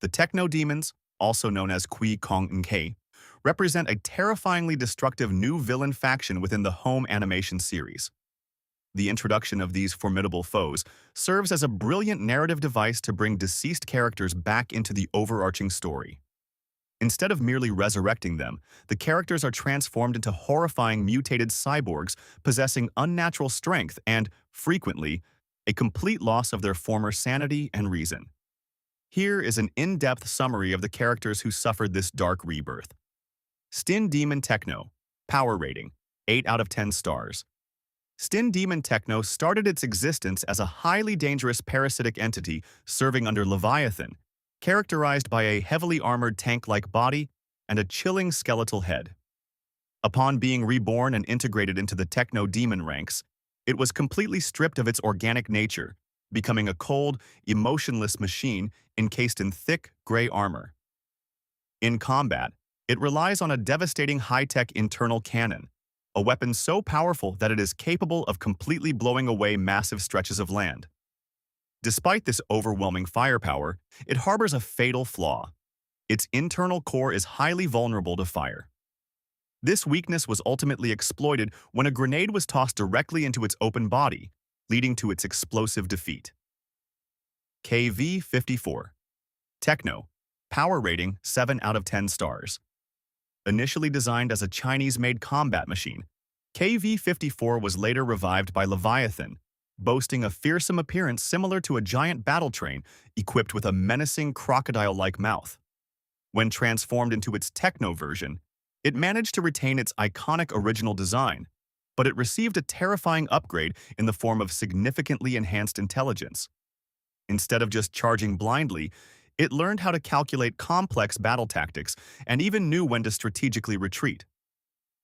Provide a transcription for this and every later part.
The Techno Demons, also known as Kui Kong Nke, represent a terrifyingly destructive new villain faction within the home animation series. The introduction of these formidable foes serves as a brilliant narrative device to bring deceased characters back into the overarching story. Instead of merely resurrecting them, the characters are transformed into horrifying mutated cyborgs possessing unnatural strength and, frequently, a complete loss of their former sanity and reason. Here is an in-depth summary of the characters who suffered this dark rebirth. Stin Demon Techno, power rating, 8 out of 10 stars. Stin Demon Techno started its existence as a highly dangerous parasitic entity serving under Leviathan, characterized by a heavily armored tank-like body and a chilling skeletal head. Upon being reborn and integrated into the Techno Demon ranks, it was completely stripped of its organic nature, becoming a cold, emotionless machine encased in thick, gray armor. In combat, it relies on a devastating high-tech internal cannon, a weapon so powerful that it is capable of completely blowing away massive stretches of land. Despite this overwhelming firepower, it harbors a fatal flaw. Its internal core is highly vulnerable to fire. This weakness was ultimately exploited when a grenade was tossed directly into its open body, leading to its explosive defeat. KV-54. Techno. Power rating 7 out of 10 stars. Initially designed as a Chinese-made combat machine, KV-54 was later revived by Leviathan, boasting a fearsome appearance similar to a giant battle train equipped with a menacing crocodile-like mouth. When transformed into its Techno version, it managed to retain its iconic original design, but it received a terrifying upgrade in the form of significantly enhanced intelligence. Instead of just charging blindly, it learned how to calculate complex battle tactics and even knew when to strategically retreat.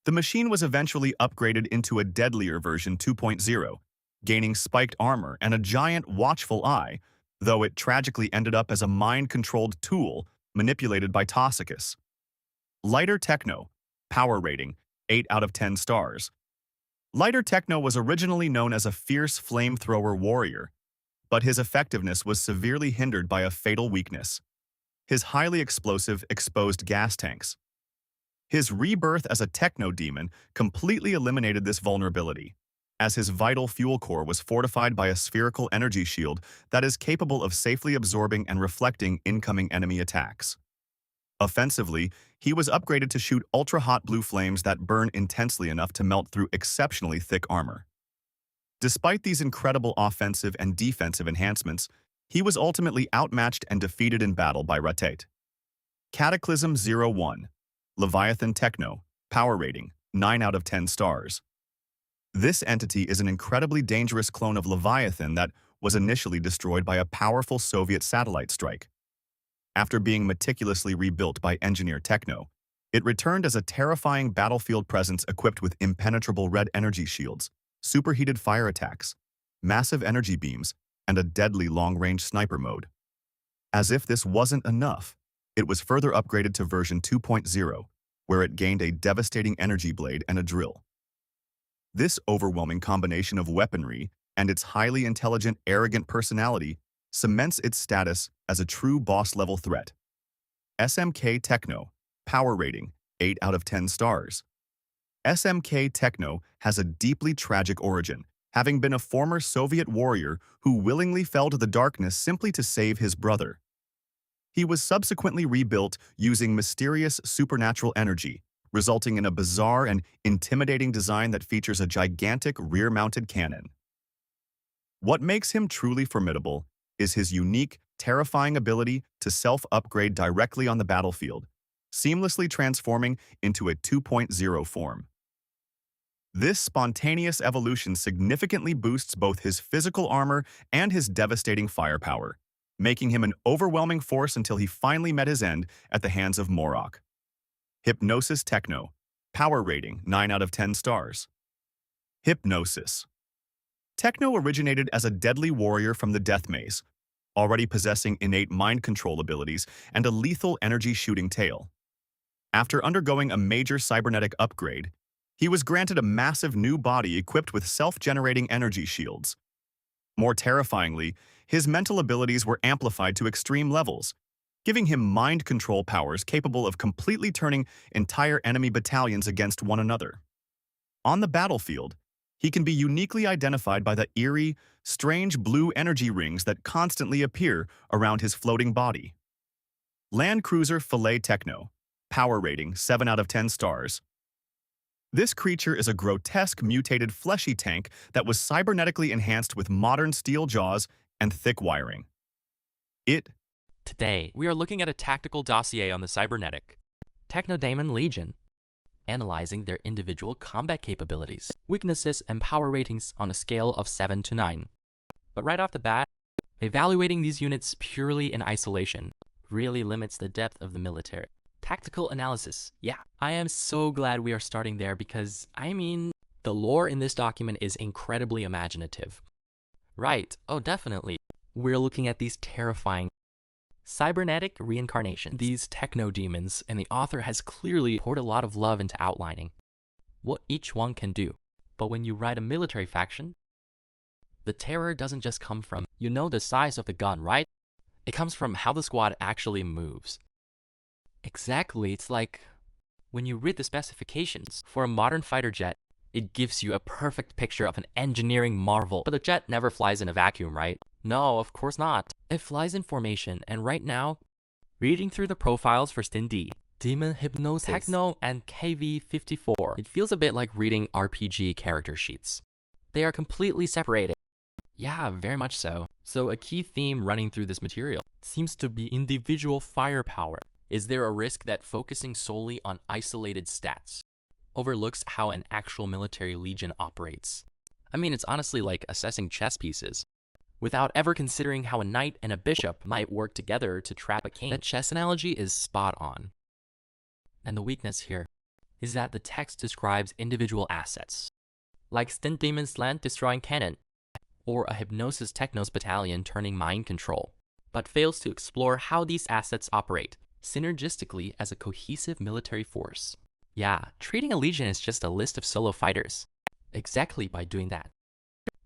The machine was eventually upgraded into a deadlier version 2.0, gaining spiked armor and a giant watchful eye, though it tragically ended up as a mind-controlled tool manipulated by Toxicus. Lighter Techno, power rating, 8 out of 10 stars. Lighter Techno was originally known as a fierce flamethrower warrior, but his effectiveness was severely hindered by a fatal weakness: his highly explosive exposed gas tanks. His rebirth as a Techno Demon completely eliminated this vulnerability, as his vital fuel core was fortified by a spherical energy shield that is capable of safely absorbing and reflecting incoming enemy attacks. Offensively, he was upgraded to shoot ultra-hot blue flames that burn intensely enough to melt through exceptionally thick armor. Despite these incredible offensive and defensive enhancements, he was ultimately outmatched and defeated in battle by Ratate. Cataclysm 01. Leviathan Techno, power rating, 9 out of 10 stars. This entity is an incredibly dangerous clone of Leviathan that was initially destroyed by a powerful Soviet satellite strike. After being meticulously rebuilt by Engineer Techno, it returned as a terrifying battlefield presence equipped with impenetrable red energy shields, superheated fire attacks, massive energy beams, and a deadly long-range sniper mode. As if this wasn't enough, it was further upgraded to version 2.0, where it gained a devastating energy blade and a drill. This overwhelming combination of weaponry and its highly intelligent, arrogant personality cements its status as a true boss-level threat. SMK Techno, power rating, 8 out of 10 stars. SMK Techno has a deeply tragic origin, having been a former Soviet warrior who willingly fell to the darkness simply to save his brother. He was subsequently rebuilt using mysterious supernatural energy, resulting in a bizarre and intimidating design that features a gigantic rear-mounted cannon. What makes him truly formidable is his unique, terrifying ability to self-upgrade directly on the battlefield, seamlessly transforming into a 2.0 form. This spontaneous evolution significantly boosts both his physical armor and his devastating firepower, making him an overwhelming force until he finally met his end at the hands of Morok. Hypnosis Techno, power rating 9 out of 10 stars. Hypnosis. Techno originated as a deadly warrior from the Death Maze, already possessing innate mind control abilities and a lethal energy shooting tail. After undergoing a major cybernetic upgrade, he was granted a massive new body equipped with self-generating energy shields. More terrifyingly, his mental abilities were amplified to extreme levels, giving him mind control powers capable of completely turning entire enemy battalions against one another. On the battlefield, he can be uniquely identified by the eerie, strange blue energy rings that constantly appear around his floating body. Land Cruiser Filet Techno, power rating 7 out of 10 stars. This creature is a grotesque mutated fleshy tank that was cybernetically enhanced with modern steel jaws and thick wiring. Today, we are looking at a tactical dossier on the cybernetic Techno Demon Legion, analyzing their individual combat capabilities, weaknesses, and power ratings on a scale of 7 to 9. But right off the bat, evaluating these units purely in isolation really limits the depth of the military. Tactical analysis. Yeah, I am so glad we are starting there because, the lore in this document is incredibly imaginative. Right, oh definitely. We're looking at these terrifying cybernetic reincarnations, these techno demons, and the author has clearly poured a lot of love into outlining what each one can do. But when you write a military faction, the terror doesn't just come from, the size of the gun, right? It comes from how the squad actually moves. Exactly, it's like when you read the specifications for a modern fighter jet, it gives you a perfect picture of an engineering marvel. But the jet never flies in a vacuum, right? No, of course not. It flies in formation, and right now, reading through the profiles for Stin Demon, Hypnosis Techno, and KV-54, it feels a bit like reading RPG character sheets. They are completely separated. Yeah, very much so. So a key theme running through this material seems to be individual firepower. Is there a risk that focusing solely on isolated stats overlooks how an actual military legion operates? It's honestly like assessing chess pieces without ever considering how a knight and a bishop might work together to trap a king. That chess analogy is spot on. And the weakness here is that the text describes individual assets, like Stin Demon's land destroying cannon, or a Hypnosis Techno's battalion turning mind control, but fails to explore how these assets operate synergistically as a cohesive military force. Yeah, treating a legion as just a list of solo fighters. Exactly by doing that,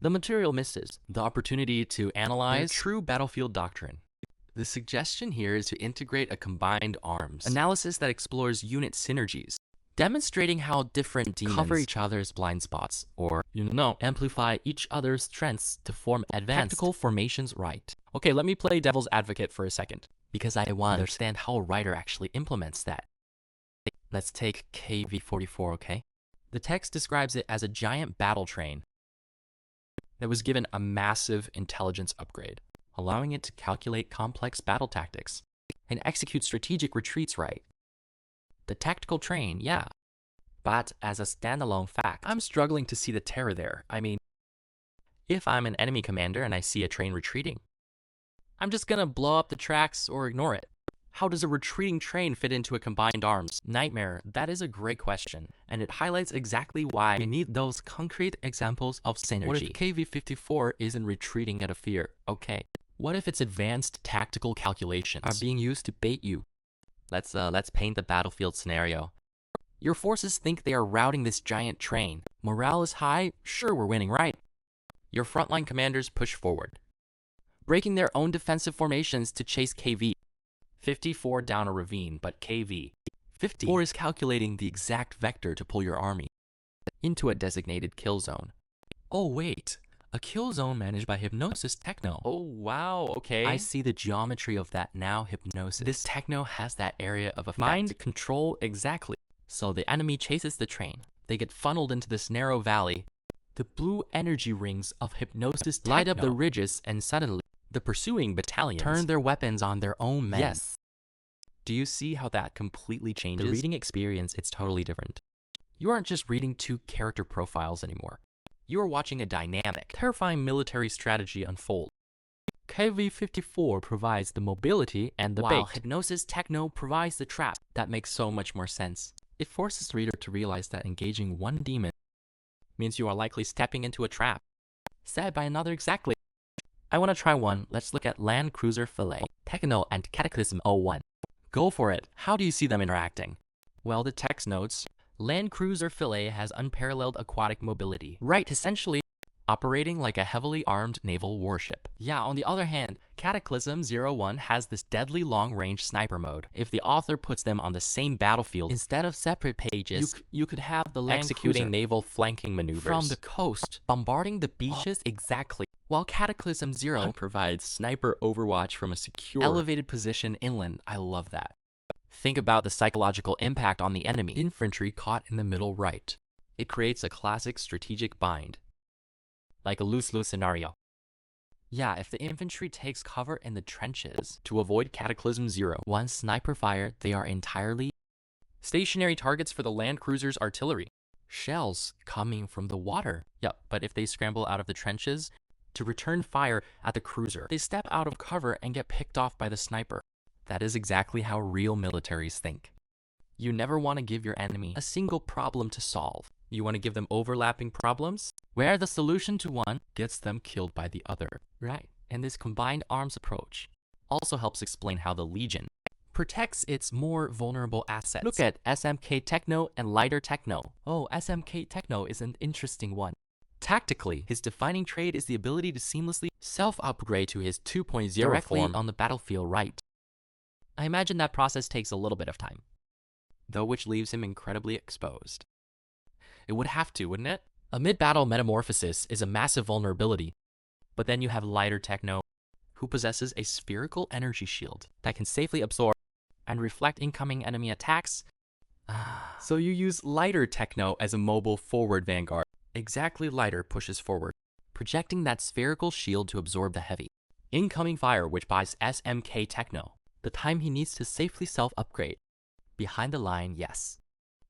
the material misses the opportunity to analyze true battlefield doctrine. The suggestion here is to integrate a combined arms analysis that explores unit synergies, demonstrating how different demons cover each other's blind spots, or, amplify each other's strengths to form advanced tactical formations right. Okay, let me play devil's advocate for a second, because I want to understand how a writer actually implements that. Let's take KV-44, okay? The text describes it as a giant battle train that was given a massive intelligence upgrade, allowing it to calculate complex battle tactics and execute strategic retreats right. The tactical train, yeah. But as a standalone fact, I'm struggling to see the terror there. If I'm an enemy commander and I see a train retreating, I'm just gonna blow up the tracks or ignore it. How does a retreating train fit into a combined arms nightmare? That is a great question, and it highlights exactly why we need those concrete examples of synergy. What if KV-54 isn't retreating out of fear? Okay. What if its advanced tactical calculations are being used to bait you? Let's paint the battlefield scenario. Your forces think they are routing this giant train. Morale is high. Sure, we're winning, right? Your frontline commanders push forward, breaking their own defensive formations to chase KV-54 down a ravine, but KV-54 is calculating the exact vector to pull your army into a designated kill zone. Oh wait, a kill zone managed by Hypnosis Techno. Oh wow, okay. I see the geometry of that now, Hypnosis. This Techno has that area of effect. Mind control, exactly. So the enemy chases the train. They get funneled into this narrow valley. The blue energy rings of Hypnosis Techno light up the ridges, and suddenly the pursuing battalions turn their weapons on their own men. Yes. Do you see how that completely changes the reading experience? It's totally different. You aren't just reading two character profiles anymore. You are watching a dynamic, terrifying military strategy unfold. KV-54 provides the mobility and the bait, while Hypnosis Techno provides the trap. That makes so much more sense. It forces the reader to realize that engaging one demon means you are likely stepping into a trap set by another. Exactly. I want to try one. Let's look at Land Cruiser Filet Techno and Cataclysm 01. Go for it. How do you see them interacting? Well, the text notes, Land Cruiser Filet has unparalleled aquatic mobility. Right, essentially, operating like a heavily armed naval warship. Yeah, on the other hand, Cataclysm 01 has this deadly long-range sniper mode. If the author puts them on the same battlefield, instead of separate pages, you could have the land executing naval flanking maneuvers from the coast, bombarding the beaches exactly, while Cataclysm 0 provides sniper overwatch from a secure, elevated position inland. I love that. Think about the psychological impact on the enemy. Infantry caught in the middle right. It creates a classic strategic bind, like a lose-lose scenario. Yeah, if the infantry takes cover in the trenches to avoid Cataclysm 0, one sniper fire, they are entirely stationary targets for the land cruiser's artillery. Shells coming from the water. Yeah, but if they scramble out of the trenches to return fire at the cruiser, they step out of cover and get picked off by the sniper. That is exactly how real militaries think. You never want to give your enemy a single problem to solve. You want to give them overlapping problems, where the solution to one gets them killed by the other. Right, and this combined arms approach also helps explain how the Legion protects its more vulnerable assets. Look at SMK Techno and Lighter Techno. Oh, SMK Techno is an interesting one. Tactically, his defining trait is the ability to seamlessly self-upgrade to his 2.0 directly form on the battlefield right. I imagine that process takes a little bit of time, though, which leaves him incredibly exposed. It would have to, wouldn't it? A mid-battle metamorphosis is a massive vulnerability, but then you have Lighter Techno, who possesses a spherical energy shield that can safely absorb and reflect incoming enemy attacks. So you use Lighter Techno as a mobile forward vanguard. Exactly, Lighter pushes forward, projecting that spherical shield to absorb the heavy incoming fire, which buys SMK Techno the time he needs to safely self-upgrade. Behind the line, yes.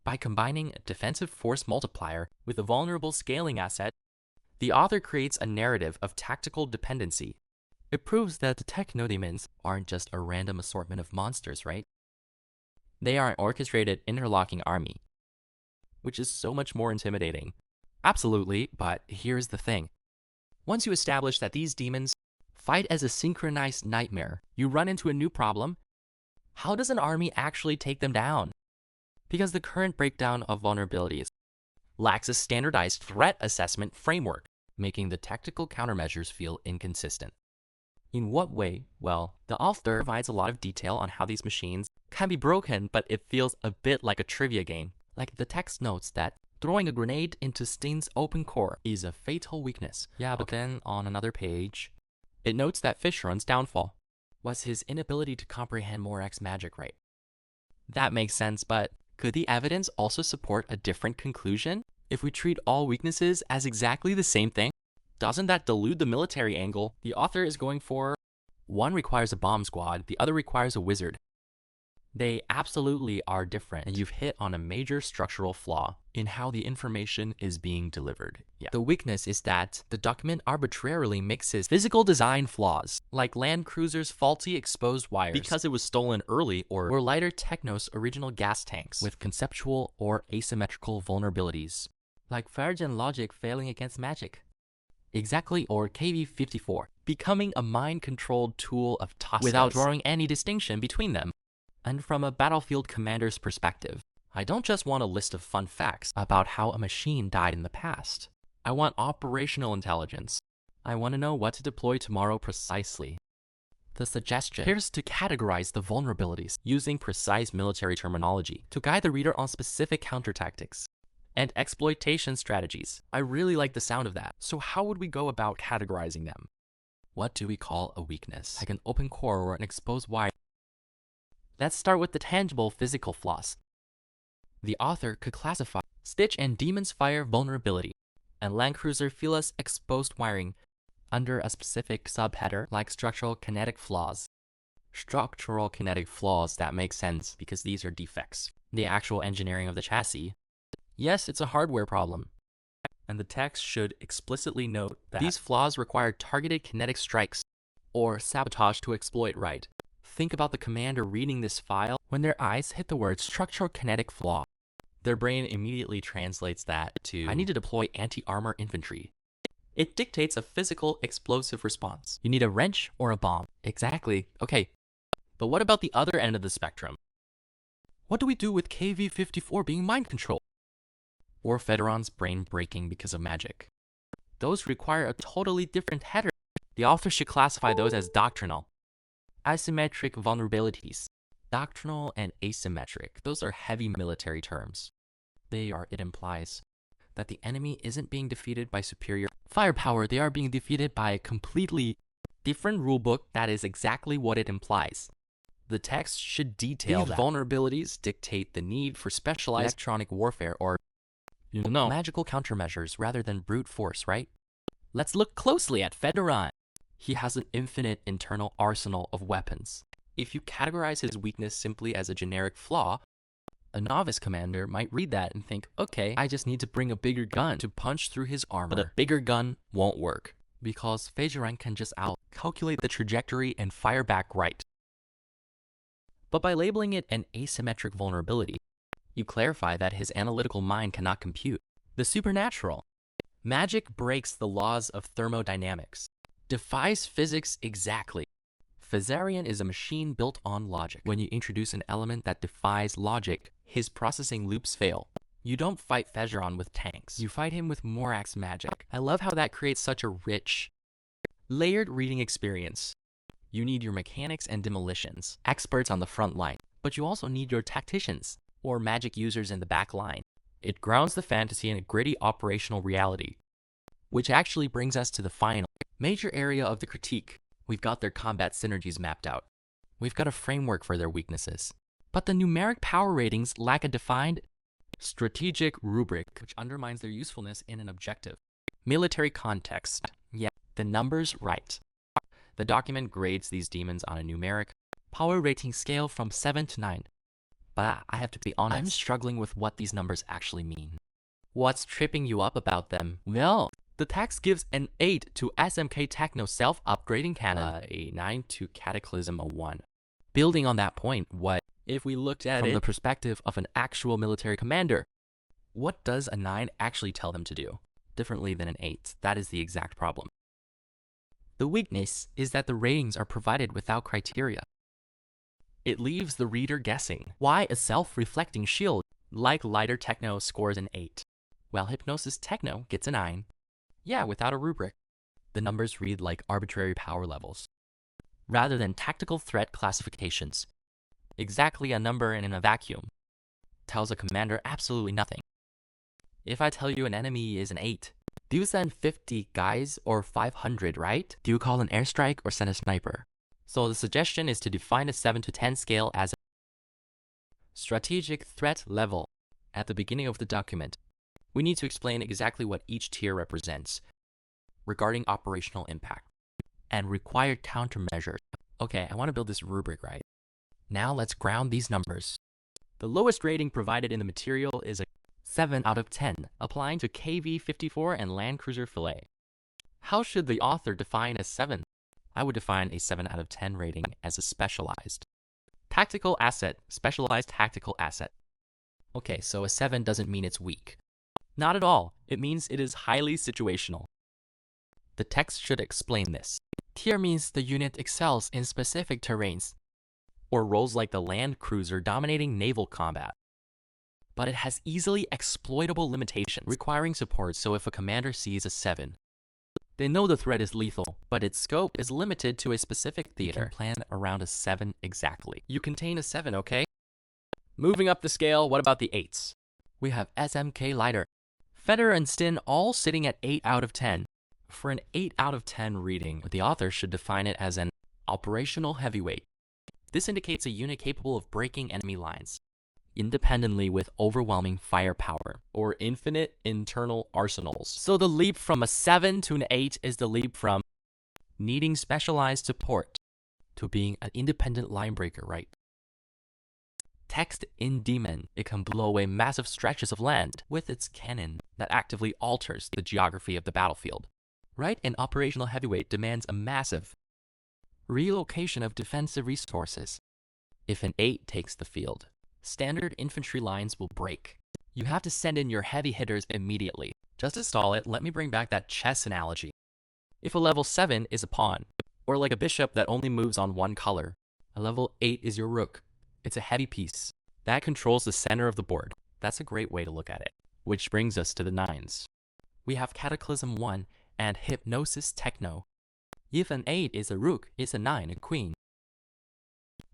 By combining a defensive force multiplier with a vulnerable scaling asset, the author creates a narrative of tactical dependency. It proves that the Techno Demons aren't just a random assortment of monsters, right? They are an orchestrated, interlocking army, which is so much more intimidating. Absolutely, but here's the thing. Once you establish that these demons fight as a synchronized nightmare, you run into a new problem. How does an army actually take them down? Because the current breakdown of vulnerabilities lacks a standardized threat assessment framework, making the tactical countermeasures feel inconsistent. In what way? Well, the author provides a lot of detail on how these machines can be broken, but it feels a bit like a trivia game. Like the text notes that throwing a grenade into Stin's open core is a fatal weakness. Yeah, but then on another page, it notes that Fishrun's downfall was his inability to comprehend Morak's magic right. That makes sense, but could the evidence also support a different conclusion? If we treat all weaknesses as exactly the same thing, doesn't that dilute the military angle the author is going for? One requires a bomb squad, the other requires a wizard. They absolutely are different, and you've hit on a major structural flaw in how the information is being delivered. Yeah. The weakness is that the document arbitrarily mixes physical design flaws, like Land Cruiser's faulty exposed wires because it was stolen early, or Lighter Techno's original gas tanks, with conceptual or asymmetrical vulnerabilities, like Fargen logic failing against magic. Exactly, or KV-54, becoming a mind-controlled tool of Toscas without drawing any distinction between them. And from a battlefield commander's perspective, I don't just want a list of fun facts about how a machine died in the past. I want operational intelligence. I want to know what to deploy tomorrow precisely. The suggestion appears to categorize the vulnerabilities using precise military terminology to guide the reader on specific countertactics and exploitation strategies. I really like the sound of that. So how would we go about categorizing them? What do we call a weakness? Like an open core or an exposed wire? Let's start with the tangible physical flaws. The author could classify Stitch and Demon's Fire vulnerability and Land Cruiser Phila's exposed wiring under a specific subheader like structural kinetic flaws. Structural kinetic flaws, that makes sense because these are defects. The actual engineering of the chassis. Yes, it's a hardware problem. And the text should explicitly note that these flaws require targeted kinetic strikes or sabotage to exploit right. Think about the commander reading this file. When their eyes hit the word structural kinetic flaw, their brain immediately translates that to, I need to deploy anti-armor infantry. It dictates a physical explosive response. You need a wrench or a bomb. Exactly. Okay. But what about the other end of the spectrum? What do we do with KV-54 being mind controlled? Or Federon's brain breaking because of magic? Those require a totally different header. The author should classify those as doctrinal. Asymmetric vulnerabilities. Doctrinal and asymmetric, those are heavy military terms. It implies that the enemy isn't being defeated by superior firepower, they are being defeated by a completely different rulebook. That is exactly what it implies. The text should detail these vulnerabilities dictate the need for specialized electronic warfare or, magical countermeasures rather than brute force, right? Let's look closely at Federon. He has an infinite internal arsenal of weapons. If you categorize his weakness simply as a generic flaw, a novice commander might read that and think, okay, I just need to bring a bigger gun to punch through his armor. But a bigger gun won't work, because Federon can just calculate the trajectory and fire back right. But by labeling it an asymmetric vulnerability, you clarify that his analytical mind cannot compute. The supernatural. Magic breaks the laws of thermodynamics, defies physics exactly. Phasarian is a machine built on logic. When you introduce an element that defies logic, his processing loops fail. You don't fight Federon with tanks. You fight him with Morax magic. I love how that creates such a rich, layered reading experience. You need your mechanics and demolitions, experts on the front line, but you also need your tacticians, or magic users in the back line. It grounds the fantasy in a gritty operational reality, which actually brings us to the final major area of the critique. We've got their combat synergies mapped out. We've got a framework for their weaknesses. But the numeric power ratings lack a defined strategic rubric, which undermines their usefulness in an objective military context. Yeah, the numbers right. The document grades these demons on a numeric power rating scale from 7 to 9. But I have to be honest, I'm struggling with what these numbers actually mean. What's tripping you up about them? Well, the text gives an 8 to SMK Techno self-upgrading cannon, a 9 to Cataclysm, a 1. Building on that point, what if we looked at it from the perspective of an actual military commander? What does a 9 actually tell them to do? Differently than an 8, that is the exact problem. The weakness is that the ratings are provided without criteria. It leaves the reader guessing why a self-reflecting shield like Lighter Techno scores an 8, while Hypnosis Techno gets a 9. Yeah, without a rubric. The numbers read like arbitrary power levels, rather than tactical threat classifications. Exactly a number in a vacuum tells a commander absolutely nothing. If I tell you an enemy is an 8, do you send 50 guys or 500, right? Do you call an airstrike or send a sniper? So the suggestion is to define a 7 to 10 scale as a strategic threat level. At the beginning of the document, we need to explain exactly what each tier represents regarding operational impact and required countermeasures. Okay, I want to build this rubric right. Now let's ground these numbers. The lowest rating provided in the material is a 7 out of 10, applying to KV-54 and Land Cruiser Filet. How should the author define a 7? I would define a 7 out of 10 rating as a specialized tactical asset, specialized tactical asset. Okay, so a 7 doesn't mean it's weak. Not at all. It means it is highly situational. The text should explain this. Tier means the unit excels in specific terrains, or roles like the land cruiser dominating naval combat. But it has easily exploitable limitations, requiring support, so if a commander sees a 7, they know the threat is lethal, but its scope is limited to a specific theater. You can plan around a 7 exactly. You contain a 7, okay? Moving up the scale, what about the 8s? We have SMK Lighter, Feder and Stin all sitting at 8 out of 10. For an 8 out of 10 reading, the author should define it as an operational heavyweight. This indicates a unit capable of breaking enemy lines independently with overwhelming firepower or infinite internal arsenals. So the leap from a 7 to an 8 is the leap from needing specialized support to being an independent line breaker, right? Stin Demon, it can blow away massive stretches of land with its cannon that actively alters the geography of the battlefield. Right? An operational heavyweight demands a massive relocation of defensive resources. If an 8 takes the field, standard infantry lines will break. You have to send in your heavy hitters immediately. Just to stall it, let me bring back that chess analogy. If a level 7 is a pawn, or like a bishop that only moves on one color, a level 8 is your rook. It's a heavy piece that controls the center of the board. That's a great way to look at it. Which brings us to the 9s. We have Cataclysm 1 and Hypnosis Techno. If an 8 is a rook, is a 9 a queen?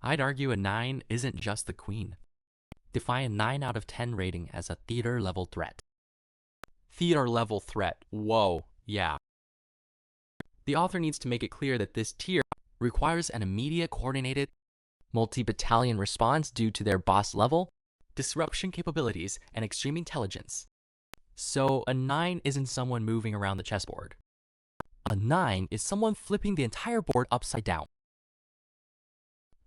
I'd argue a 9 isn't just the queen. Define a 9 out of 10 rating as a theater level threat. Theater level threat, whoa, yeah. The author needs to make it clear that this tier requires an immediate coordinated multi-battalion response due to their boss level, disruption capabilities, and extreme intelligence. So a 9 isn't someone moving around the chessboard. A 9 is someone flipping the entire board upside down.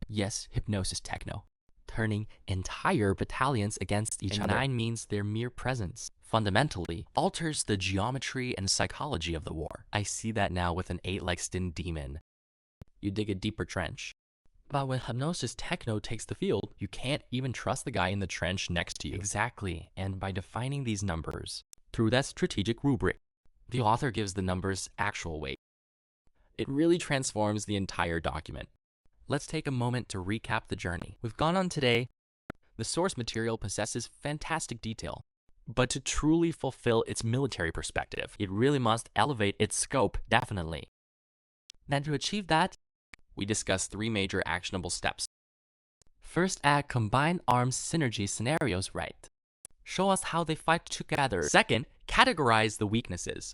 Yes, Hypnosis Techno, turning entire battalions against each other. 9 means their mere presence fundamentally alters the geometry and psychology of the war. I see that now with an 8 like Stin Demon. You dig a deeper trench. But when Hypnosis Techno takes the field, you can't even trust the guy in the trench next to you. Exactly, and by defining these numbers through that strategic rubric, the author gives the numbers actual weight. It really transforms the entire document. Let's take a moment to recap the journey we've gone on today. The source material possesses fantastic detail, but to truly fulfill its military perspective, it really must elevate its scope, definitely. Then to achieve that, we discuss 3 major actionable steps. First, add combined arms synergy scenarios right. Show us how they fight together. Second, categorize the weaknesses.